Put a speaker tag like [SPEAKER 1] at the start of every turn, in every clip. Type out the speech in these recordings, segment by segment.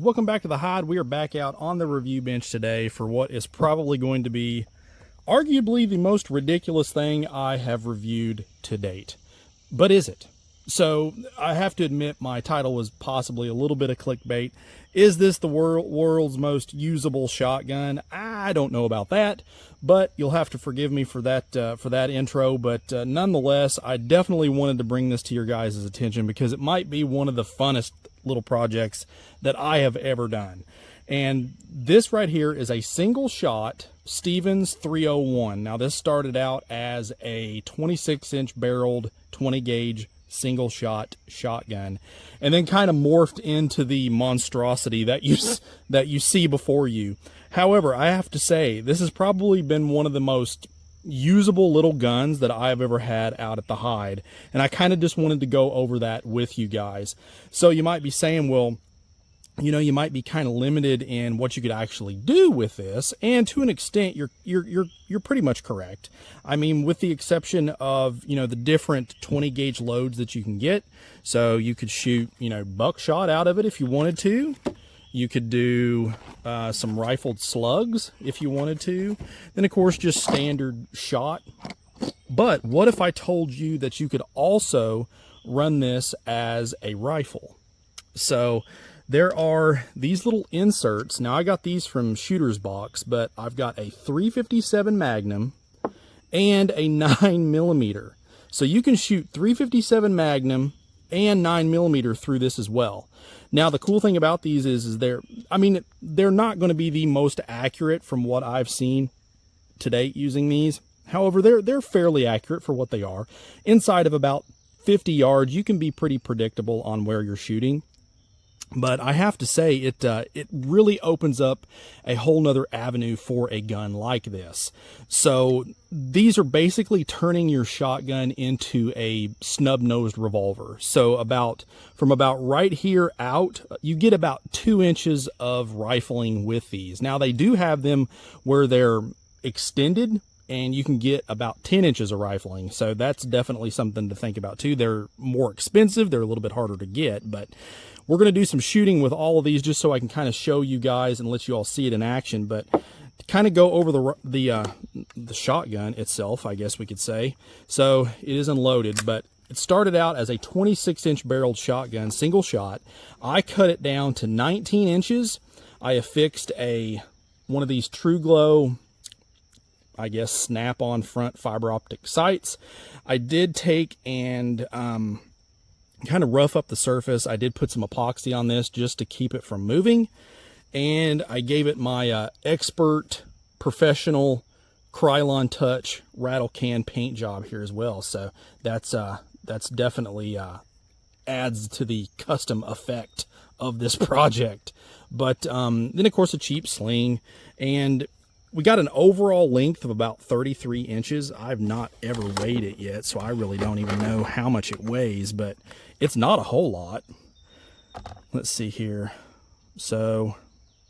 [SPEAKER 1] Welcome back to the Hide. We are back out on the review bench today for what is probably going to be arguably the most ridiculous thing I have reviewed to date. But is it? So I have to admit my title was possibly a little bit of clickbait. Is this the world's most usable shotgun? I don't know about that, but you'll have to forgive me for that intro. But nonetheless, I definitely wanted to bring this to your guys' attention because it might be one of the funnest little projects that I have ever done. And this right here is a single shot Stevens 301. Now this started out as a 26-inch barreled 20 gauge single shot shotgun, and then kind of morphed into the monstrosity that you see before you. However, I have to say this has probably been one of the most usable little guns that I've ever had out at the Hide, and I kind of just wanted to go over that with you guys. So you might be saying, well, you know, you might be kind of limited in what you could actually do with this, and to an extent you're pretty much correct. I mean, with the exception of, you know, the different 20 gauge loads that you can get. So you could shoot, you know, buckshot out of it if you wanted to. You could do some rifled slugs if you wanted to. Then of course just standard shot. But what if I told you that you could also run this as a rifle? So there are these little inserts. Now I got these from Shooter's Box, but I've got a 357 Magnum and a 9mm. So you can shoot 357 Magnum and 9mm through this as well. Now the cool thing about these is they're not going to be the most accurate from what I've seen to date using these. However, they're fairly accurate for what they are. Inside of about 50 yards, you can be pretty predictable on where you're shooting. But I have to say, it really opens up a whole nother avenue for a gun like this. So these are basically turning your shotgun into a snub-nosed revolver. So from about right here out, you get about 2 inches of rifling with these. Now they do have them where they're extended, and you can get about 10 inches of rifling. So that's definitely something to think about too. They're more expensive. They're a little bit harder to get, but we're going to do some shooting with all of these just so I can kind of show you guys and let you all see it in action. But to kind of go over the shotgun itself, I guess we could say. So it is unloaded, but it started out as a 26-inch barreled shotgun, single shot. I cut it down to 19 inches. I affixed one of these True Glow, I guess, snap-on front fiber optic sights. I did take and kind of rough up the surface. I did put some epoxy on this just to keep it from moving, and I gave it my expert professional Krylon Touch rattle can paint job here as well. So that's definitely adds to the custom effect of this project. But then of course a cheap sling, and we got an overall length of about 33 inches. I've not ever weighed it yet, so I really don't even know how much it weighs, but it's not a whole lot. Let's see here. So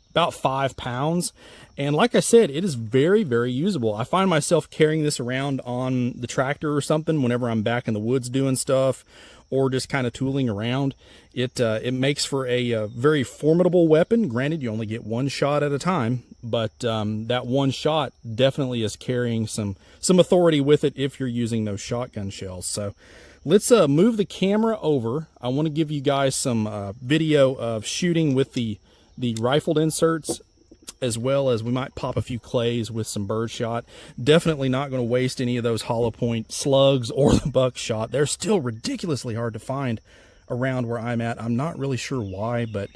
[SPEAKER 1] about 5 pounds. And like I said, it is very, very usable. I find myself carrying this around on the tractor or something whenever I'm back in the woods doing stuff, or just kind of tooling around. It makes for a very formidable weapon. Granted, you only get one shot at a time, but that one shot definitely is carrying some authority with it if you're using those shotgun shells. So let's move the camera over. I want to give you guys some video of shooting with the rifled inserts, as well as we might pop a few clays with some birdshot. Definitely not going to waste any of those hollow point slugs or the buckshot. They're still ridiculously hard to find around where I'm at. I'm not really sure why, but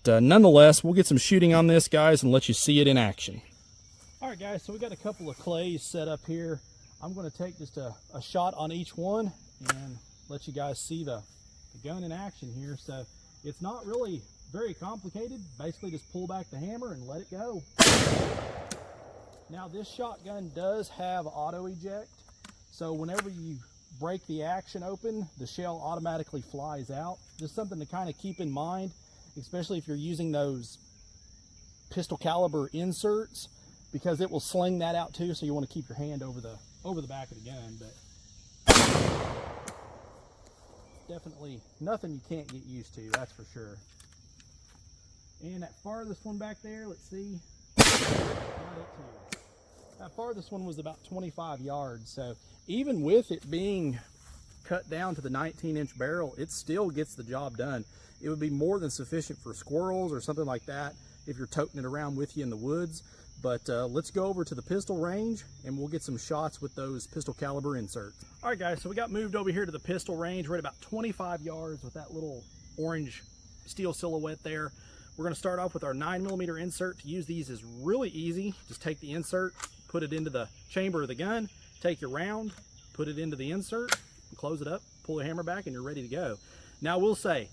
[SPEAKER 1] nonetheless, we'll get some shooting on this, guys, and let you see it in action. All right, guys, so we got a couple of clays set up here. I'm going to take just a shot on each one and let you guys see the gun in action here. So it's not really very complicated. Basically just pull back the hammer and let it go. Now this shotgun does have auto eject, so whenever you break the action open, the shell automatically flies out. Just something to kind of keep in mind, especially if you're using those pistol caliber inserts, because it will sling that out too, so you want to keep your hand over the back of the gun. But definitely nothing you can't get used to, that's for sure. And that farthest one back there, let's see, not it too. That farthest one was about 25 yards. So even with it being cut down to the 19-inch barrel, it still gets the job done. It would be more than sufficient for squirrels or something like that if you're toting it around with you in the woods. But let's go over to the pistol range and we'll get some shots with those pistol caliber inserts. All right, guys, so we got moved over here to the pistol range. We're at about 25 yards with that little orange steel silhouette there. We're going to start off with our 9mm insert. To use these is really easy. Just take the insert, put it into the chamber of the gun, take your round, put it into the insert, close it up, pull the hammer back, and you're ready to go. Now, I will say,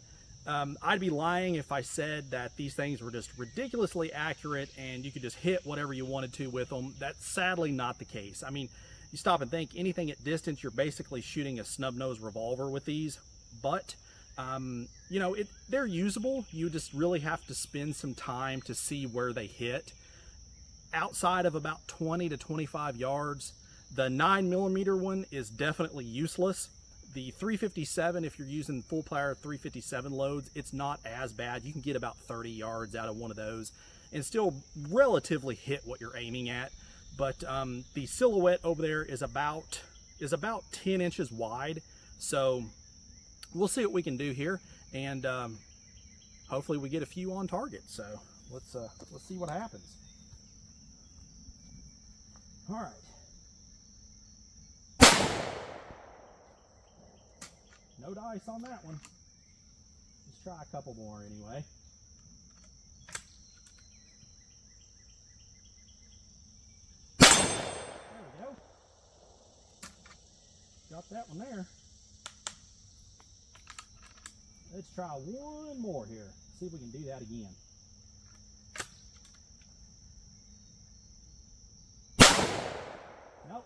[SPEAKER 1] I'd be lying if I said that these things were just ridiculously accurate and you could just hit whatever you wanted to with them. That's sadly not the case. I mean, you stop and think, anything at distance, you're basically shooting a snub-nosed revolver with these. But you know, they're usable. You just really have to spend some time to see where they hit. Outside of about 20 to 25 yards, the 9mm one is definitely useless. The 357, if you're using full power 357 loads, it's not as bad. You can get about 30 yards out of one of those and still relatively hit what you're aiming at. But the silhouette over there is about 10 inches wide. So we'll see what we can do here, and hopefully we get a few on target. So let's see what happens. All right. No dice on that one. Let's try a couple more anyway. There we go. Got that one there. Let's try one more here. See if we can do that again. Nope.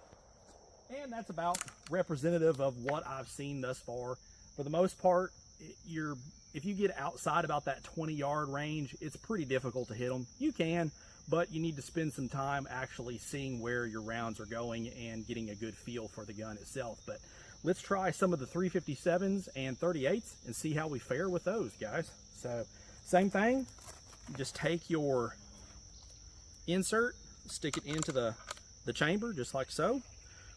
[SPEAKER 1] And that's about representative of what I've seen thus far. For the most part, if you get outside about that 20-yard range, it's pretty difficult to hit them. You can, but you need to spend some time actually seeing where your rounds are going and getting a good feel for the gun itself. But let's try some of the 357s and 38s and see how we fare with those, guys. So same thing, you just take your insert, stick it into the chamber just like so.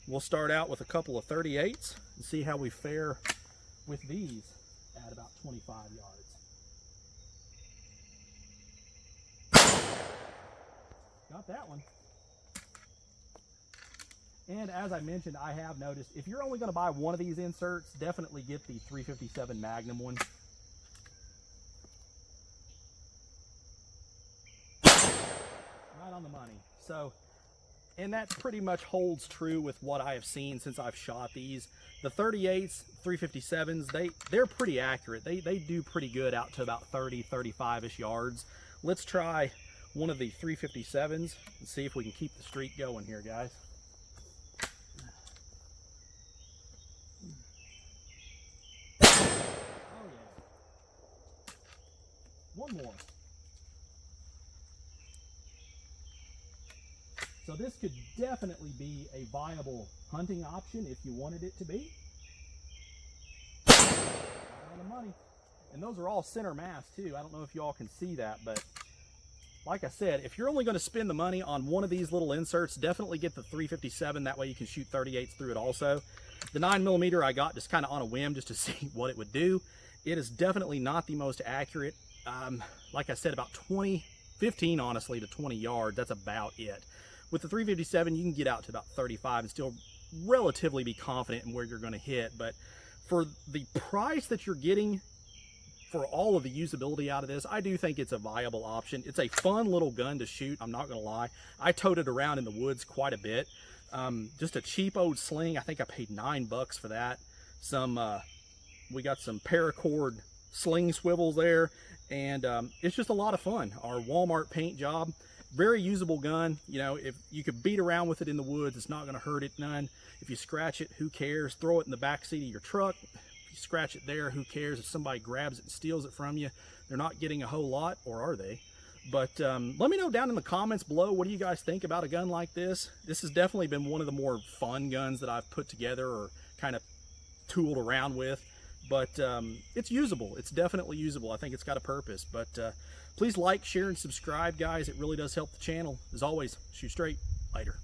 [SPEAKER 1] We'll start out with a couple of 38s and see how we fare with these at about 25 yards. Got that one. And as I mentioned, I have noticed if you're only going to buy one of these inserts, definitely get the 357 Magnum one. Right on the money. So, and that pretty much holds true with what I have seen since I've shot these. The 38s, 357s, they're pretty accurate. They do pretty good out to about 30, 35-ish yards. Let's try one of the 357s and see if we can keep the streak going here, guys. Oh yeah. One more. So this could definitely be a viable hunting option if you wanted it to be. Right on the money. And those are all center mass too. I don't know if you all can see that, but like I said, if you're only going to spend the money on one of these little inserts, definitely get the 357. That way you can shoot 38s through it also. The 9mm I got just kind of on a whim just to see what it would do. It is definitely not the most accurate. Like I said, about 15 honestly to 20 yards. That's about it. With the 357, you can get out to about 35 and still relatively be confident in where you're going to hit. But for the price that you're getting for all of the usability out of this, I do think it's a viable option. It's a fun little gun to shoot, I'm not going to lie. I towed it around in the woods quite a bit. Just a cheap old sling. I think I paid $9 for that. We got some paracord sling swivels there, and it's just a lot of fun. Our Walmart paint job. Very usable gun. You know, if you could beat around with it in the woods, it's not going to hurt it none. If you scratch it, who cares? Throw it in the back seat of your truck. If you scratch it there, who cares? If somebody grabs it and steals it from you, they're not getting a whole lot, or are they? But let me know down in the comments below, what do you guys think about a gun like this? This has definitely been one of the more fun guns that I've put together or kind of tooled around with. But it's usable. It's definitely usable. I think it's got a purpose. But Please like, share, and subscribe, guys. It really does help the channel. As always, shoot straight. Later.